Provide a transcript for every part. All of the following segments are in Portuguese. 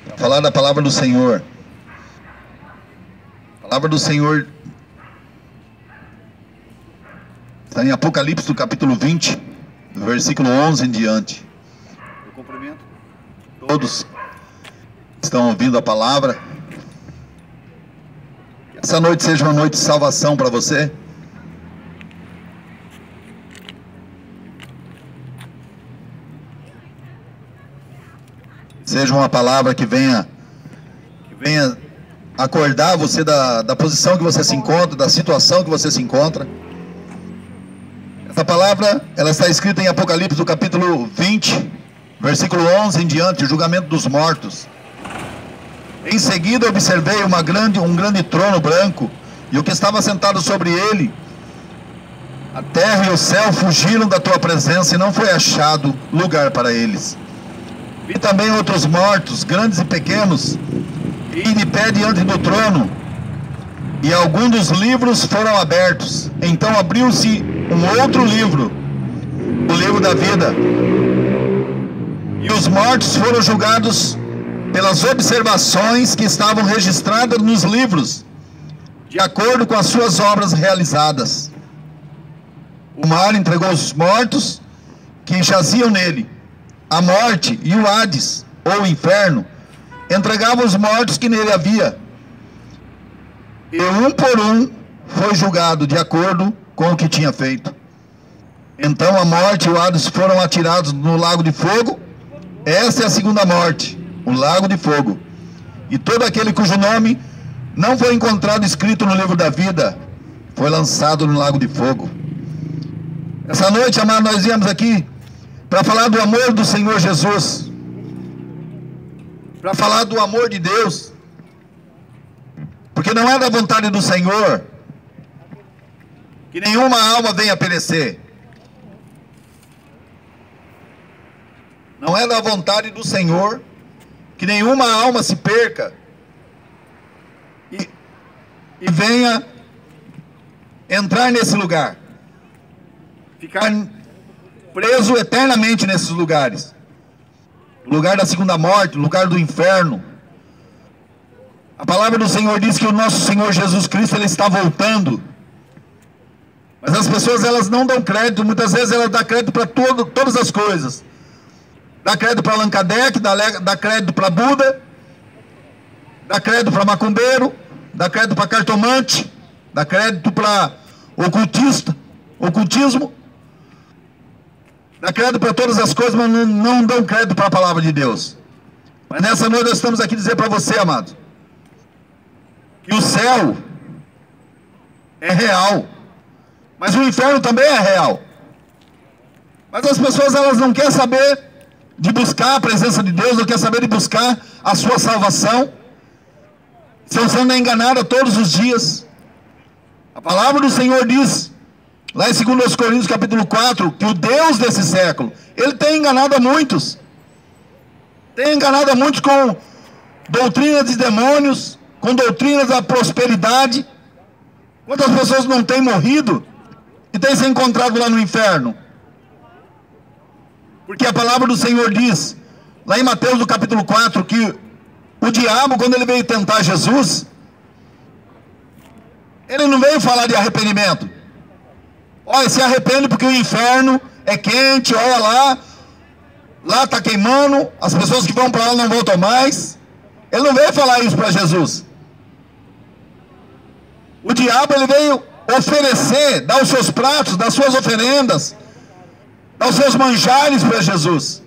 para falar da palavra do Senhor. A palavra do Senhor está em Apocalipse, do capítulo 20, do versículo 11 em diante. Eu cumprimento todos que estão ouvindo a palavra. Que essa noite seja uma noite de salvação para você. Seja uma palavra que venha acordar você da posição que você se encontra, da situação que você se encontra. Essa palavra, ela está escrita em Apocalipse, do capítulo 20, versículo 11 em diante, o julgamento dos mortos. Em seguida observei um grande trono branco, e o que estava sentado sobre ele. A terra e o céu fugiram da tua presença, e não foi achado lugar para eles. Vi também outros mortos, grandes e pequenos, e de pé diante do trono, e alguns dos livros foram abertos. Então abriu-se um outro livro, o livro da vida, e os mortos foram julgados pelas observações que estavam registradas nos livros, de acordo com as suas obras realizadas. O mar entregou os mortos que jaziam nele. A morte e o Hades, ou o inferno, entregavam os mortos que nele havia. E um por um foi julgado de acordo com o que tinha feito. Então a morte e o Hades foram atirados no lago de fogo. Essa é a segunda morte, o lago de fogo. E todo aquele cujo nome não foi encontrado escrito no livro da vida foi lançado no lago de fogo. Essa noite, amado, nós viemos aqui para falar do amor do Senhor Jesus, para falar do amor de Deus, porque não é da vontade do Senhor que nenhuma alma venha a perecer. Não é da vontade do Senhor que nenhuma alma se perca e venha entrar nesse lugar, ficar preso eternamente nesses lugares. O lugar da segunda morte, o lugar do inferno. A palavra do Senhor diz que o nosso Senhor Jesus Cristo, Ele está voltando. Mas as pessoas, elas não dão crédito. Muitas vezes elas dão crédito para todas as coisas. Dá crédito para Allan Kardec, dá crédito para Buda, dá crédito para macumbeiro, dá crédito para cartomante, dá crédito para ocultismo. Dá crédito para todas as coisas, mas não dão crédito para a palavra de Deus. Mas nessa noite nós estamos aqui dizer para você, amado, que o céu é real, mas o inferno também é real. Mas as pessoas, elas não querem saber de buscar a presença de Deus, não querem saber de buscar a sua salvação. Estão sendo enganadas todos os dias. A palavra do Senhor diz, lá em 2 Coríntios capítulo 4, que o Deus desse século, ele tem enganado a muitos. Tem enganado a muitos com doutrinas de demônios, com doutrinas da prosperidade. Quantas pessoas não têm morrido e têm se encontrado lá no inferno? Porque a palavra do Senhor diz, lá em Mateus do capítulo 4, que o diabo, quando ele veio tentar Jesus, ele não veio falar de arrependimento. Olha, se arrepende porque o inferno é quente, olha lá está queimando, as pessoas que vão para lá não voltam mais. Ele não veio falar isso para Jesus. O diabo, ele veio oferecer, dar os seus pratos, dar suas oferendas, dar os seus manjares para Jesus.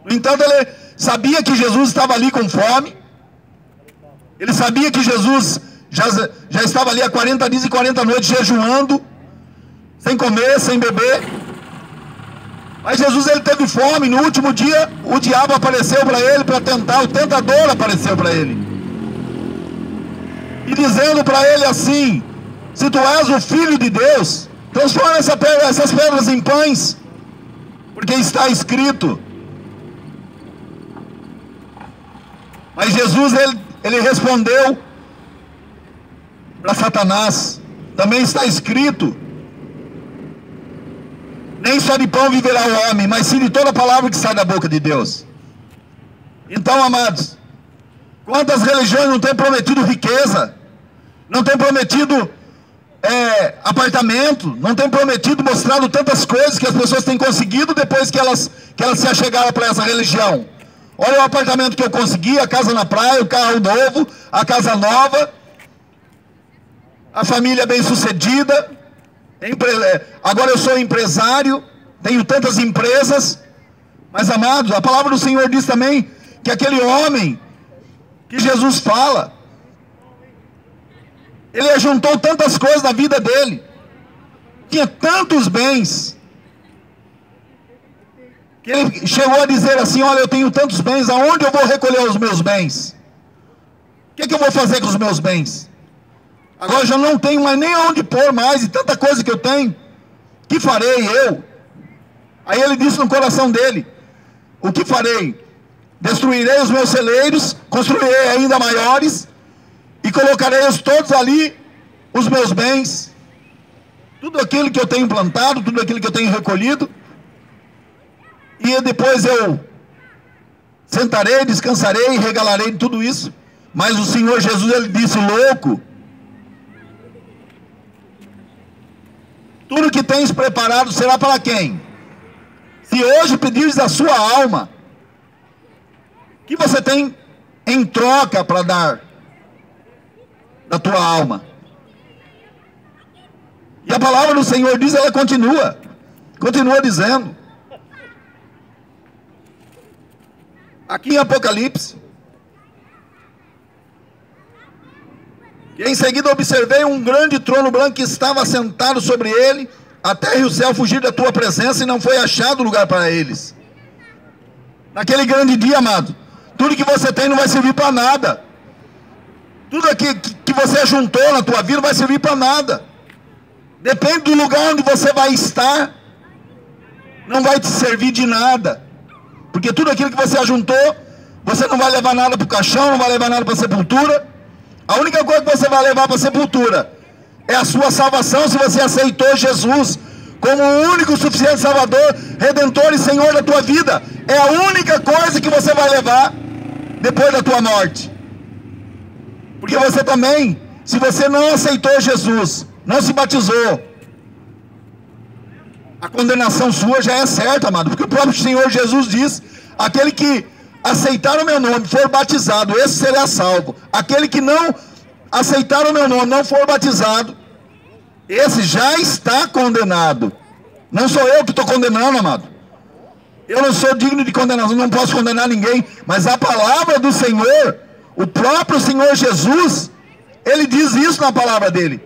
No entanto, ele sabia que Jesus estava ali com fome. Ele sabia que Jesus já estava ali há 40 dias e 40 noites jejuando, sem comer, sem beber. Mas Jesus, ele teve fome. No último dia, o diabo apareceu para ele para tentar. O tentador apareceu para ele e dizendo para ele assim: se tu és o Filho de Deus, transforma essas pedras em pães, porque está escrito. Mas Jesus, ele respondeu para Satanás: também está escrito, nem só de pão viverá o homem, mas sim de toda palavra que sai da boca de Deus. Então, amados, Quantas religiões não têm prometido riqueza, não têm prometido apartamento, não têm prometido, mostrado tantas coisas que as pessoas têm conseguido depois que elas se achegaram para essa religião. Olha o apartamento que eu consegui, a casa na praia, o carro novo, a casa nova, a família bem-sucedida, agora eu sou empresário, tenho tantas empresas. Mas, amados, a palavra do Senhor diz também que aquele homem que Jesus fala, ele ajuntou tantas coisas na vida dele, tinha tantos bens, que ele chegou a dizer assim: olha, eu tenho tantos bens, aonde eu vou recolher os meus bens? O que eu vou fazer com os meus bens? Agora eu já não tenho mais nem onde pôr mais, e tanta coisa que eu tenho, que farei eu? Aí ele disse no coração dele: o que farei? Destruirei os meus celeiros, construirei ainda maiores, e colocarei todos ali os meus bens, tudo aquilo que eu tenho plantado, tudo aquilo que eu tenho recolhido, e depois eu sentarei, descansarei e regalarei tudo isso. Mas o Senhor Jesus, ele disse: louco, tudo que tens preparado será para quem? Se hoje pedires a sua alma, o que você tem em troca para dar da tua alma? E a palavra do Senhor diz, ela continua dizendo, aqui em Apocalipse, que em seguida observei um grande trono branco que estava sentado sobre ele. A terra e o céu fugiram da tua presença e não foi achado lugar para eles. Naquele grande dia, amado, tudo que você tem não vai servir para nada. Tudo aquilo que você juntou na tua vida não vai servir para nada. Depende do lugar onde você vai estar, não vai te servir de nada. Porque tudo aquilo que você ajuntou, você não vai levar nada para o caixão, não vai levar nada para a sepultura. A única coisa que você vai levar para a sepultura é a sua salvação, se você aceitou Jesus como o único, suficiente Salvador, Redentor e Senhor da tua vida. É a única coisa que você vai levar depois da tua morte. Porque você também, se você não aceitou Jesus, não se batizou, a condenação sua já é certa, amado. Porque o próprio Senhor Jesus diz: aquele que aceitar o meu nome, for batizado, esse será salvo. Aquele que não aceitar o meu nome, não for batizado, esse já está condenado. Não sou eu que estou condenando, amado. Eu não sou digno de condenação, não posso condenar ninguém. Mas a palavra do Senhor, o próprio Senhor Jesus, ele diz isso na palavra dele.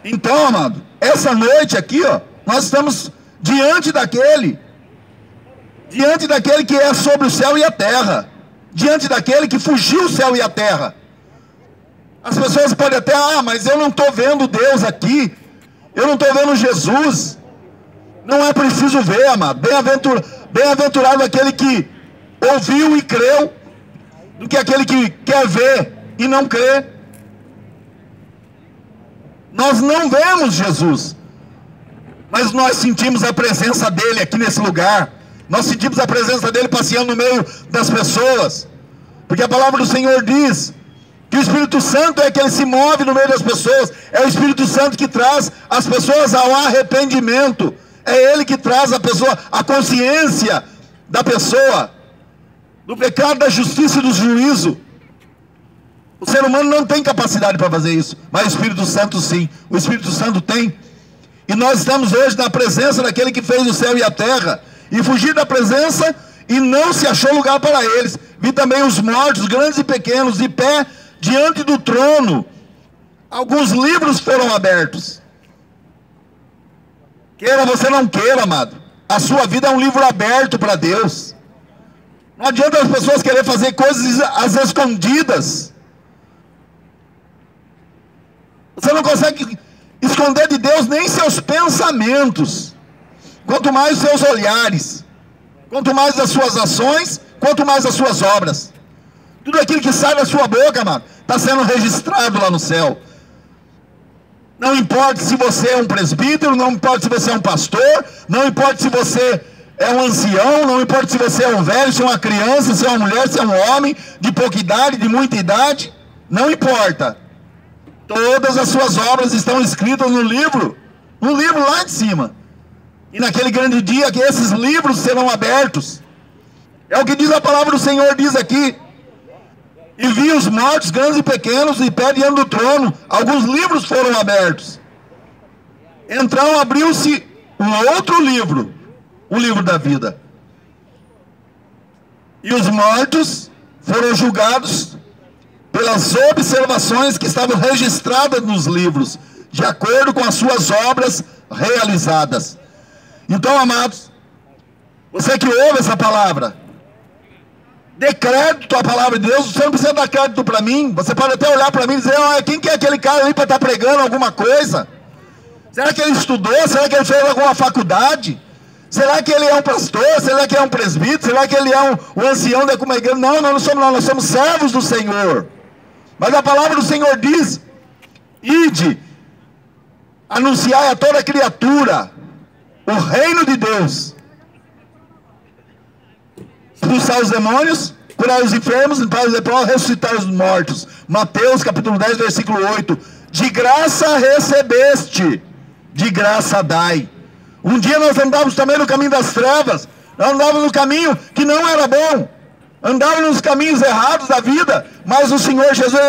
Então, amado, essa noite aqui, ó, nós estamos diante daquele que é sobre o céu e a terra, diante daquele que fugiu o céu e a terra. As pessoas podem até: mas eu não estou vendo Deus aqui, eu não estou vendo Jesus. Não é preciso ver, amado. Bem-aventurado aquele que ouviu e creu, do que aquele que quer ver e não crê. Nós não vemos Jesus, mas nós sentimos a presença dele aqui nesse lugar. Nós sentimos a presença dele passeando no meio das pessoas, porque a palavra do Senhor diz que o Espírito Santo é que ele se move no meio das pessoas. É o Espírito Santo que traz as pessoas ao arrependimento. É ele que traz a pessoa, a consciência da pessoa, do pecado, da justiça e do juízo. O ser humano não tem capacidade para fazer isso, mas o Espírito Santo sim. O Espírito Santo tem. E nós estamos hoje na presença daquele que fez o céu e a terra, e fugir da presença, e não se achou lugar para eles. Vi também os mortos, grandes e pequenos, de pé diante do trono. Alguns livros foram abertos. Queira você não queira, amado, a sua vida é um livro aberto para Deus. Não adianta as pessoas querer fazer coisas às escondidas. Você não consegue esconder de Deus nem seus pensamentos, quanto mais os seus olhares, quanto mais as suas ações, quanto mais as suas obras. Tudo aquilo que sai da sua boca, amado, está sendo registrado lá no céu. Não importa se você é um presbítero, não importa se você é um pastor, não importa se você é um ancião, não importa se você é um velho, se é uma criança, se é uma mulher, se é um homem, de pouca idade, de muita idade, não importa. Todas as suas obras estão escritas no livro lá de cima. E naquele grande dia que esses livros serão abertos. É o que diz a palavra do Senhor, diz aqui. E vi os mortos, grandes e pequenos, de pé diante do trono. Alguns livros foram abertos. Então abriu-se um outro livro, o livro da vida. E os mortos foram julgados pelas observações que estavam registradas nos livros, de acordo com as suas obras realizadas. Então, amados, você que ouve essa palavra, dê crédito à palavra de Deus. Você não precisa dar crédito para mim. Você pode até olhar para mim e dizer: quem que é aquele cara ali para estar pregando alguma coisa? Será que ele estudou? Será que ele fez alguma faculdade? Será que ele é um pastor? Será que ele é um presbítero? Será que ele é um ancião da igreja? Não, nós somos servos do Senhor. Mas a palavra do Senhor diz: ide, anunciai a toda criatura o reino de Deus, expulsar os demônios, curar os enfermos, limpar os leprosos, ressuscitar os mortos. Mateus capítulo 10, versículo 8. De graça recebeste, de graça dai. Um dia nós andávamos também no caminho das trevas, nós andávamos no caminho que não era bom, andávamos nos caminhos errados da vida, mas o Senhor Jesus,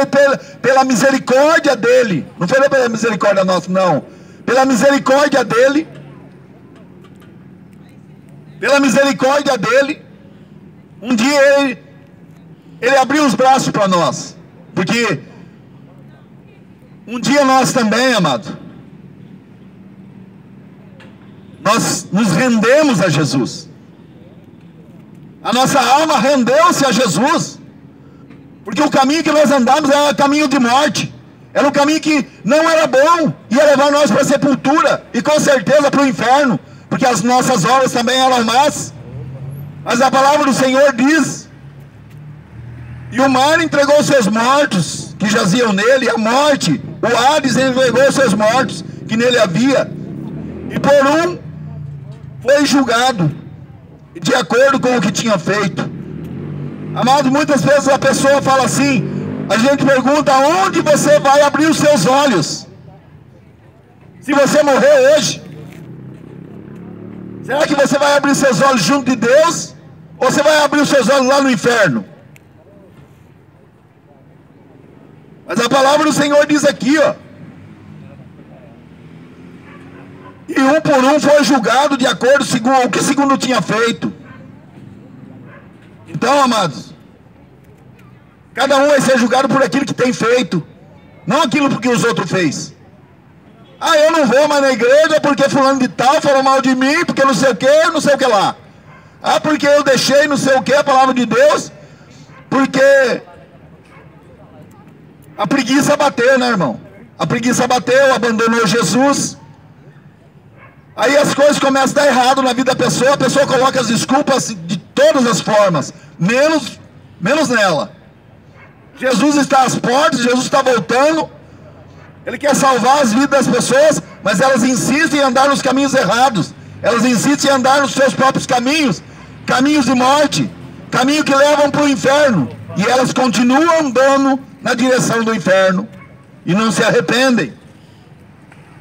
pela misericórdia dele, não foi pela misericórdia nossa, não, pela misericórdia dele, um dia ele abriu os braços para nós, porque um dia nós também, amado, nós nos rendemos a Jesus. A nossa alma rendeu-se a Jesus, porque o caminho que nós andávamos era um caminho de morte, era um caminho que não era bom, ia levar nós para a sepultura, e com certeza para o inferno, porque as nossas obras também eram más. Mas a palavra do Senhor diz: e o mar entregou seus mortos, que jaziam nele, a morte, o Hades entregou seus mortos, que nele havia, e por um foi julgado, de acordo com o que tinha feito. Amado, muitas vezes a pessoa fala assim, a gente pergunta: onde você vai abrir os seus olhos? Se você morrer hoje, será que você vai abrir seus olhos junto de Deus? Ou você vai abrir os seus olhos lá no inferno? Mas a palavra do Senhor diz aqui, ó: e um por um foi julgado de acordo com o que segundo tinha feito. Então, amados, cada um vai ser julgado por aquilo que tem feito, não aquilo que os outros fez. Eu não vou mais na igreja porque fulano de tal falou mal de mim, porque não sei o que lá. Porque eu deixei não sei o que a palavra de Deus, porque a preguiça bateu, né, irmão? A preguiça bateu, abandonou Jesus. Aí as coisas começam a dar errado na vida da pessoa, a pessoa coloca as desculpas de todas as formas, menos nela. Jesus está às portas, Jesus está voltando, Ele quer salvar as vidas das pessoas, mas elas insistem em andar nos caminhos errados, elas insistem em andar nos seus próprios caminhos, caminhos de morte, caminho que levam para o inferno, e elas continuam andando na direção do inferno, e não se arrependem.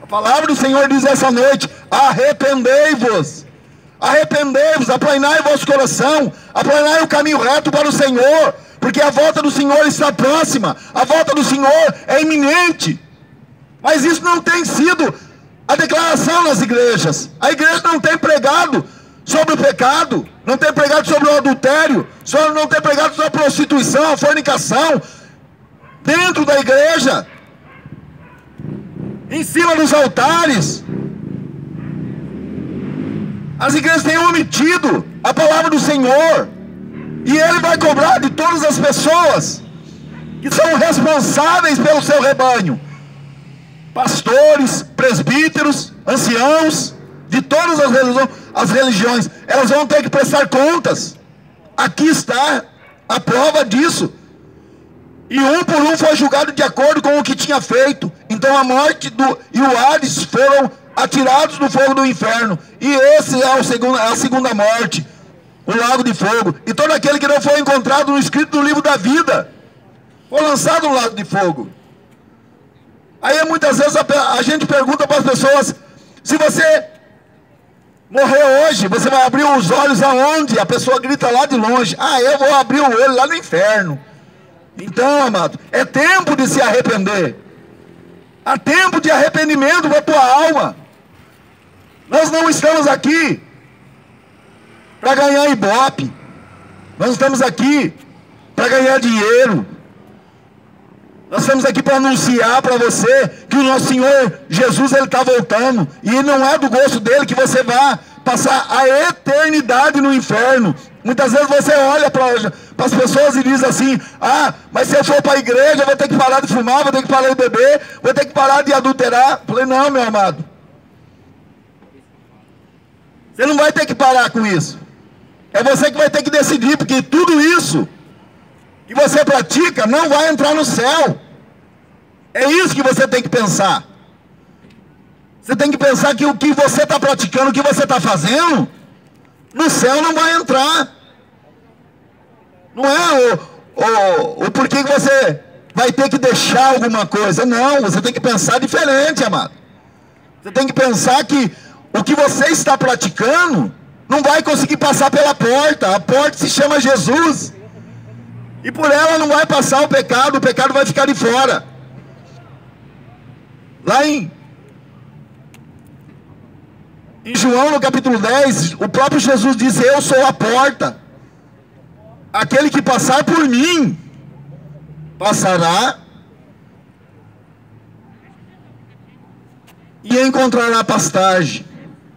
A palavra do Senhor diz essa noite: arrependei-vos, aplanai vosso coração, aplanai o caminho reto para o Senhor, porque a volta do Senhor está próxima, a volta do Senhor é iminente. Mas isso não tem sido a declaração nas igrejas. A igreja não tem pregado sobre o pecado, não tem pregado sobre o adultério, não tem pregado sobre a prostituição, a fornicação, dentro da igreja, em cima dos altares. As igrejas têm omitido a palavra do Senhor, e Ele vai cobrar de todas as pessoas que são responsáveis pelo seu rebanho, pastores, presbíteros, anciãos, de todas as religiões, elas vão ter que prestar contas. Aqui está a prova disso. E um por um foi julgado de acordo com o que tinha feito. Então a morte e o Hades foram atirados no fogo do inferno. E esse é a segunda morte, o lago de fogo. E todo aquele que não foi encontrado no escrito do livro da vida foi lançado no lago de fogo. Aí muitas vezes a gente pergunta para as pessoas: se você morrer hoje, você vai abrir os olhos aonde? A pessoa grita lá de longe: ah, eu vou abrir o olho lá no inferno. Então, amado, é tempo de se arrepender. Há tempo de arrependimento para a tua alma. Nós não estamos aqui para ganhar ibope. Nós estamos aqui para ganhar dinheiro. Nós estamos aqui para anunciar para você que o nosso Senhor Jesus, Ele está voltando. E não é do gosto dele que você vá passar a eternidade no inferno. Muitas vezes você olha para as pessoas e diz assim: ah, mas se eu for para a igreja, eu vou ter que parar de fumar, vou ter que parar de beber, vou ter que parar de adulterar. Eu falei: não, meu amado, você não vai ter que parar com isso. É você que vai ter que decidir, porque tudo isso que você pratica não vai entrar no céu. É isso que você tem que pensar. Você tem que pensar que o que você está praticando, o que você está fazendo, no céu não vai entrar. Não é o porquê que você vai ter que deixar alguma coisa. Não, você tem que pensar diferente, amado. Você tem que pensar que o que você está praticando não vai conseguir passar pela porta. A porta se chama Jesus. E por ela não vai passar o pecado vai ficar de fora. Lá em João, no capítulo 10, o próprio Jesus disse: eu sou a porta. Aquele que passar por mim, passará e encontrará pastagem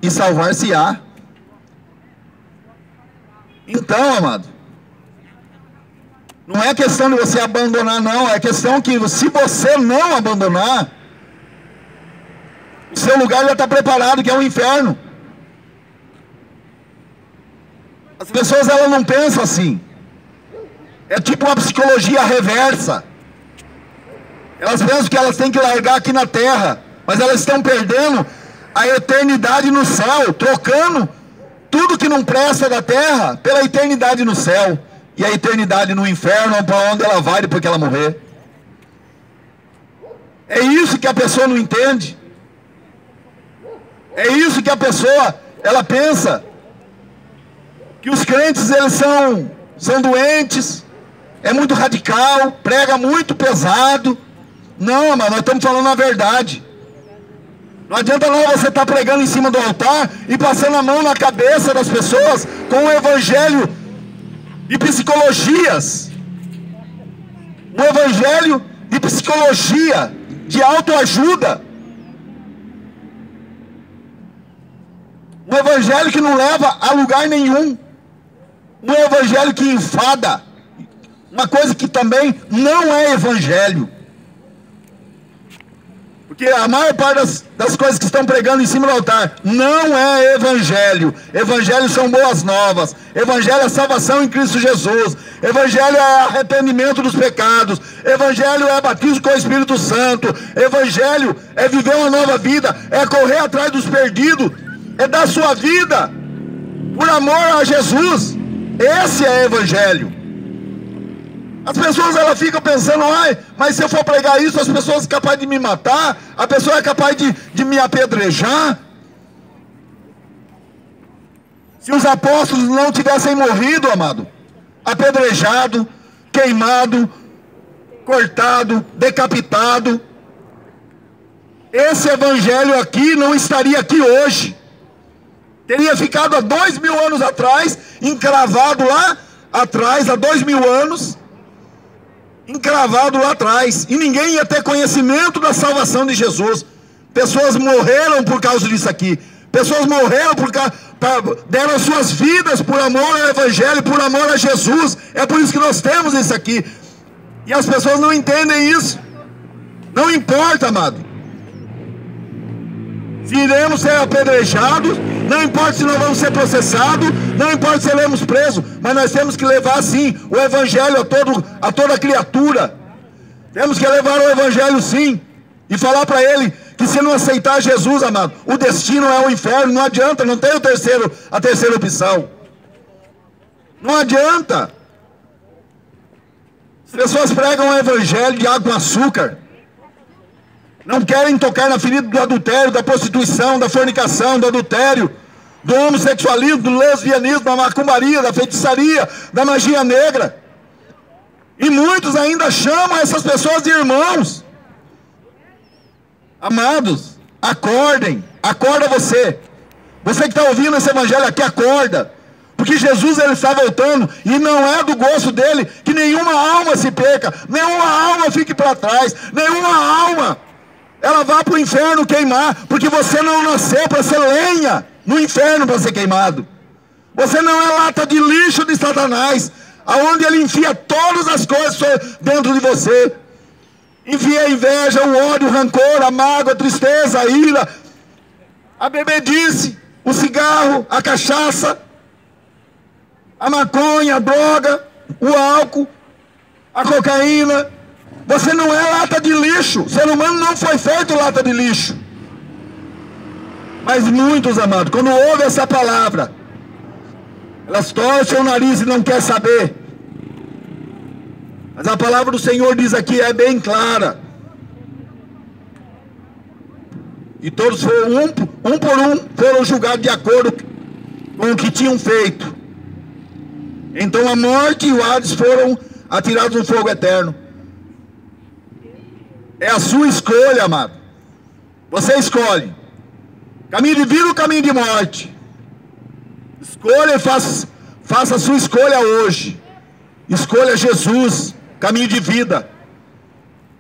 e salvar-se-á. Então, amado, não é questão de você abandonar, não. É questão que, se você não abandonar, o seu lugar já está preparado, que é o inferno. As pessoas, elas não pensam assim. É tipo uma psicologia reversa. Elas pensam que elas têm que largar aqui na terra, mas elas estão perdendo a eternidade no céu, trocando tudo que não presta da terra pela eternidade no céu. E a eternidade no inferno é para onde ela vai depois que ela morrer. É isso que a pessoa não entende. É isso que a pessoa, ela pensa, que os crentes, eles são doentes, é muito radical, prega muito pesado. Não, mas nós estamos falando a verdade. Não adianta não você estar pregando em cima do altar e passando a mão na cabeça das pessoas com o evangelho de psicologias. Um evangelho de psicologia, de autoajuda. Um evangelho que não leva a lugar nenhum. Um evangelho que enfada. Uma coisa que também não é evangelho. Porque a maior parte das coisas que estão pregando em cima do altar não é evangelho. Evangelho são boas novas. Evangelho é salvação em Cristo Jesus. Evangelho é arrependimento dos pecados. Evangelho é batismo com o Espírito Santo. Evangelho é viver uma nova vida. É correr atrás dos perdidos. É dar sua vida por amor a Jesus. Esse é evangelho. As pessoas, elas ficam pensando: ai, mas se eu for pregar isso, as pessoas são capazes de me matar, a pessoa é capaz de me apedrejar. Se os apóstolos não tivessem morrido, amado, apedrejado, queimado, cortado, decapitado, esse evangelho aqui não estaria aqui hoje. Teria ficado há 2000 anos atrás, encravado lá atrás, há 2000 anos, encravado lá atrás, e ninguém ia ter conhecimento da salvação de Jesus. Pessoas morreram por causa disso aqui. Pessoas morreram deram suas vidas por amor ao evangelho, por amor a Jesus. É por isso que nós temos isso aqui. E as pessoas não entendem isso. Não importa, amado, se iremos ser apedrejados, não importa se nós vamos ser processados, não importa se seremos presos, mas nós temos que levar sim o evangelho a toda criatura. Temos que levar o evangelho sim, e falar para ele que se não aceitar Jesus, amado, o destino é o inferno. Não adianta, não tem a terceira opção. Não adianta. As pessoas pregam o evangelho de água com açúcar. Não querem tocar na ferida do adultério, da prostituição, da fornicação, do adultério, do homossexualismo, do lesbianismo, da macumbaria, da feitiçaria, da magia negra. E muitos ainda chamam essas pessoas de irmãos. Amados, acordem, acorda você. Você que está ouvindo esse evangelho aqui, acorda. Porque Jesus, ele está voltando, e não é do gosto dele que nenhuma alma se perca, nenhuma alma fique para trás, nenhuma alma ela vá para o inferno queimar, porque você não nasceu para ser lenha no inferno para ser queimado. Você não é lata de lixo de Satanás, aonde ele enfia todas as coisas dentro de você. Enfia a inveja, o ódio, o rancor, a mágoa, a tristeza, a ira, a bebedice, o cigarro, a cachaça, a maconha, a droga, o álcool, a cocaína. Você não é lata de lixo. O ser humano não foi feito lata de lixo. Mas muitos, amados, quando ouvem essa palavra, elas torcem o nariz e não querem saber. Mas a palavra do Senhor diz aqui, é bem clara. E todos foram, um por um, foram julgados de acordo com o que tinham feito. Então a morte e o Hades foram atirados no fogo eterno. É a sua escolha, amado. Você escolhe. Caminho de vida ou caminho de morte? Escolha e faça a sua escolha hoje. Escolha Jesus, caminho de vida.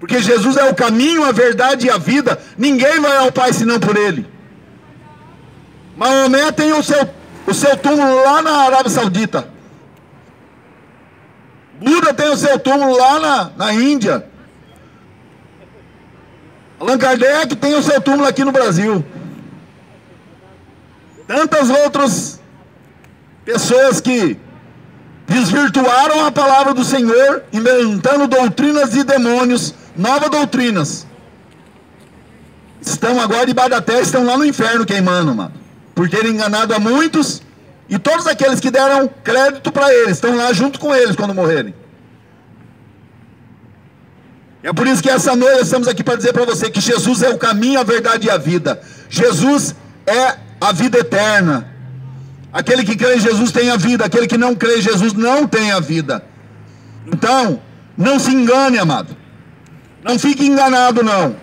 Porque Jesus é o caminho, a verdade e a vida. Ninguém vai ao Pai senão por Ele. Maomé tem o seu túmulo lá na Arábia Saudita. Buda tem o seu túmulo lá na Índia. Allan Kardec tem o seu túmulo aqui no Brasil. Tantas outras pessoas que desvirtuaram a palavra do Senhor, inventando doutrinas de demônios, novas doutrinas. Estão agora debaixo da terra, estão lá no inferno queimando, mano, por terem enganado a muitos, e todos aqueles que deram crédito para eles, estão lá junto com eles quando morrerem. É por isso que essa noite estamos aqui para dizer para você que Jesus é o caminho, a verdade e a vida. Jesus é a vida eterna. Aquele que crê em Jesus tem a vida, aquele que não crê em Jesus não tem a vida. Então, não se engane, amado. Não fique enganado, não.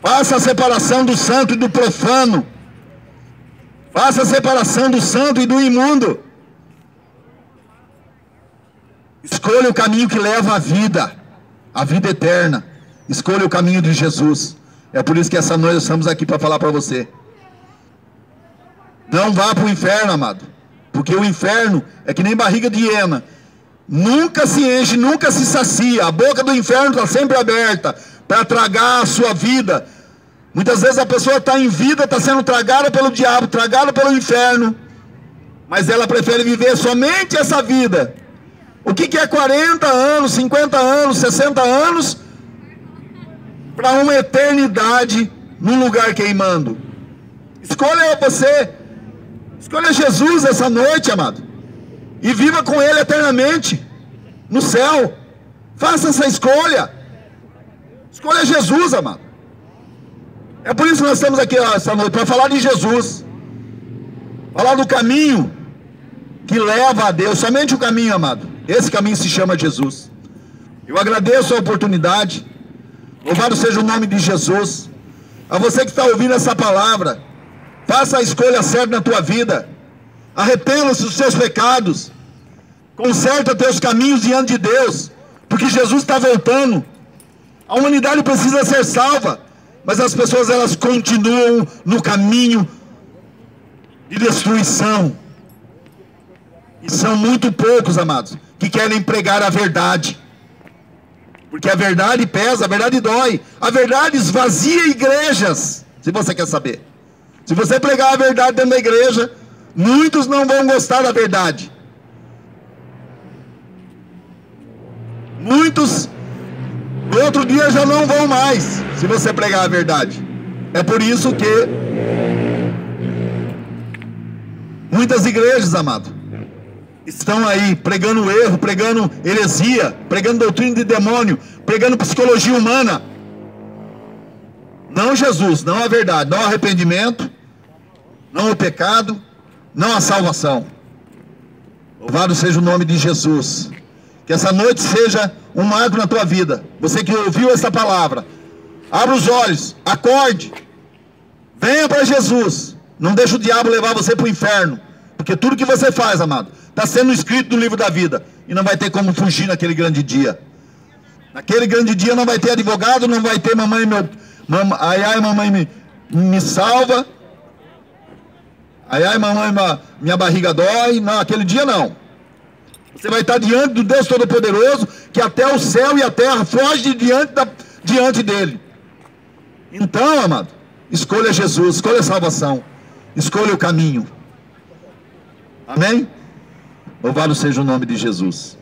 Faça a separação do santo e do profano. Faça a separação do santo e do imundo. Escolha o caminho que leva à vida eterna. Escolha o caminho de Jesus. É por isso que essa noite estamos aqui para falar para você. Não vá para o inferno, amado. Porque o inferno é que nem barriga de hiena. Nunca se enche, nunca se sacia. A boca do inferno está sempre aberta para tragar a sua vida. Muitas vezes a pessoa está em vida, está sendo tragada pelo diabo, tragada pelo inferno. Mas ela prefere viver somente essa vida. O que é 40 anos, 50 anos, 60 anos para uma eternidade num lugar queimando? Escolha você. Escolha Jesus essa noite, amado. E viva com Ele eternamente no céu. Faça essa escolha. Escolha Jesus, amado. É por isso que nós estamos aqui essa noite, para falar de Jesus. Falar do caminho que leva a Deus. Somente o caminho, amado. Esse caminho se chama Jesus. Eu agradeço a oportunidade. Louvado seja o nome de Jesus. A você que está ouvindo essa palavra, faça a escolha certa na tua vida. Arrependa-se dos seus pecados. Conserta teus caminhos diante de Deus. Porque Jesus está voltando. A humanidade precisa ser salva. Mas as pessoas, elas continuam no caminho de destruição. E são muito poucos, amados, que querem pregar a verdade. Porque a verdade pesa, a verdade dói. A verdade esvazia igrejas, se você quer saber. Se você pregar a verdade dentro da igreja, muitos não vão gostar da verdade. Muitos, no outro dia dias já não vão mais, se você pregar a verdade. É por isso que muitas igrejas, amado, estão aí pregando erro, pregando heresia, pregando doutrina de demônio, pregando psicologia humana. Não Jesus, não a verdade, não o arrependimento, não o pecado, não a salvação. Louvado seja o nome de Jesus. Que essa noite seja um marco na tua vida. Você que ouviu essa palavra, abra os olhos, acorde, venha para Jesus. Não deixe o diabo levar você para o inferno, porque tudo que você faz, amado, está sendo escrito no livro da vida, e não vai ter como fugir naquele grande dia. Naquele grande dia não vai ter advogado, não vai ter mamãe, mamãe me salva, ai mamãe, minha barriga dói. Não, aquele dia não. Você vai estar diante do Deus Todo-Poderoso, que até o céu e a terra fogem diante dele. Então, amado, escolha Jesus, escolha a salvação, escolha o caminho. Amém? Louvado seja o nome de Jesus.